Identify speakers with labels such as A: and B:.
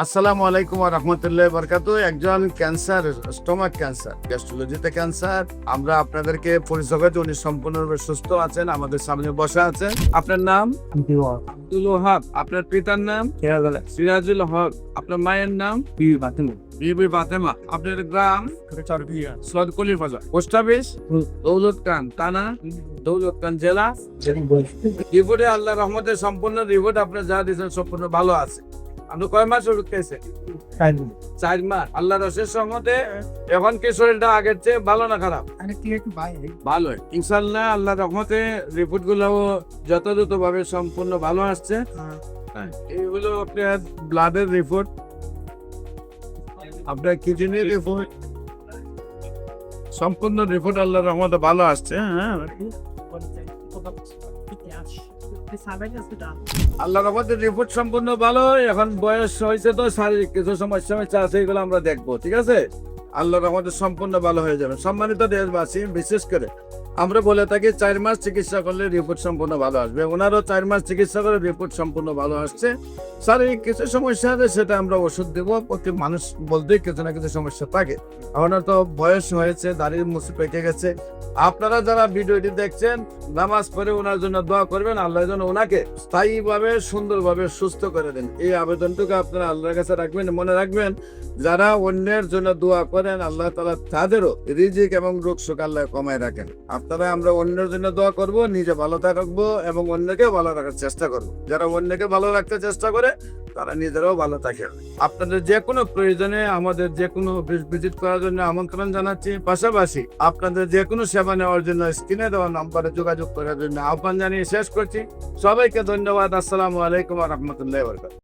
A: আসসালামু আলাইকুম ওয়া রাহমাতুল্লাহি ওয়া বারাকাতুহু। একজন ক্যান্সার, স্টোমাক ক্যান্সার, গ্যাস্ট্রোলজিতে ক্যান্সার। আমরা আপনাদেরকে পরিচয় করে উনি সম্পূর্ণরূপে সুস্থ আছেন, আমাদের সামনে বসা আছেন। আপনার নাম? আব্দুল ওয়াহাব। আপনার পিতার নাম? সিরাজুল হক। আপনার মায়ের নাম? বিবি ফাতেমা। আপনার গ্রাম? সদকলির বাজার। Post office? দৌলত খান থানা, দৌলত খান জেলা। রিপোর্টে আল্লাহ রহমতের সম্পূর্ণ রিপোর্ট আপনার যা দিয়েছেন সম্পূর্ণ ভালো আছে। আপনি কয় মাস ওষুধ খেয়েছেন? 4 মাস। আল্লাহ রসের সহমতে এখন কি শরীরটা আগের চেয়ে ভালো না খারাপ? ভালো। ইনশাল্লাহ আল্লাহ রহমতে রিপোর্ট গুলো যথাযথ ভাবে সম্পূর্ণ ভালো আসছে। এইগুলো আপনার ব্লাডের রিপোর্ট, আপনার কিডনির রিপোর্ট, সম্পূর্ণ রিপোর্ট আল্লাহ রহমতে ভালো আসছে। হ্যাঁ, আল্লাহ রহমতের রিপোর্ট সম্পূর্ণ ভালো। এখন বয়স হয়েছে তো শারীরিক কিছু সমস্যা আছে, এগুলো আমরা দেখবো। ঠিক আছে, আল্লাহ রহমতের সম্পূর্ণ ভালো হয়ে যাবে। সম্মানিত দেশবাসী, বিশেষ করে আমরা বলে থাকি 4 মাস চিকিৎসা করলে রিপোর্ট সম্পূর্ণ ভালো আসবে। ওনারও 4 মাস চিকিৎসা করে রিপোর্ট সম্পূর্ণ ভালো আসছে। শারীরিক কিছু সমস্যা আছে, সেটা আমরা ওষুধ দেবো। প্রতি মানুষ বলতেই কিছু না কিছু সমস্যা থাকে। ওনার তো বয়স হয়েছে, দাড়ির মুছে পেকে গেছে। আপনারা যারা ভিডিওটি দেখছেন, নামাজ পড়ে ওনার জন্য দোয়া করবেন, আল্লাহ যেন ওনাকে স্থায়ীভাবে সুন্দরভাবে সুস্থ করে দেন। এই আবেদনটুকু আপনারা আল্লাহর কাছে রাখবেন। মনে রাখবেন, যারা অন্যের জন্য দোয়া করেন, আল্লাহ তাআলা তাদেরও রিজিক এবং রোগ শোক আল্লাহ কমায় রাখেন। আপনারা আমরা অন্যের জন্য দোয়া করব, নিজে ভালো থাকবো এবং অন্যকে ভালো রাখার চেষ্টা করব। যারা অন্যকে ভালো রাখতে চেষ্টা করে, তারা নিজেরাও ভালো থাকে। আপনাদের যে কোনো প্রয়োজনে আমাদের যে কোনো ভিজিট করার জন্য আমন্ত্রণ জানাচ্ছি। পাশাপাশি আপনাদের যে কোনো সেবা নেওয়ার জন্য স্ক্রিনে দেওয়া নম্বরে যোগাযোগ করার জন্য আহ্বান জানিয়ে শেষ করছি। সবাইকে ধন্যবাদ। আসসালামু আলাইকুম ওয়া রাহমাতুল্লাহি ওয়া বারাকাতুহু।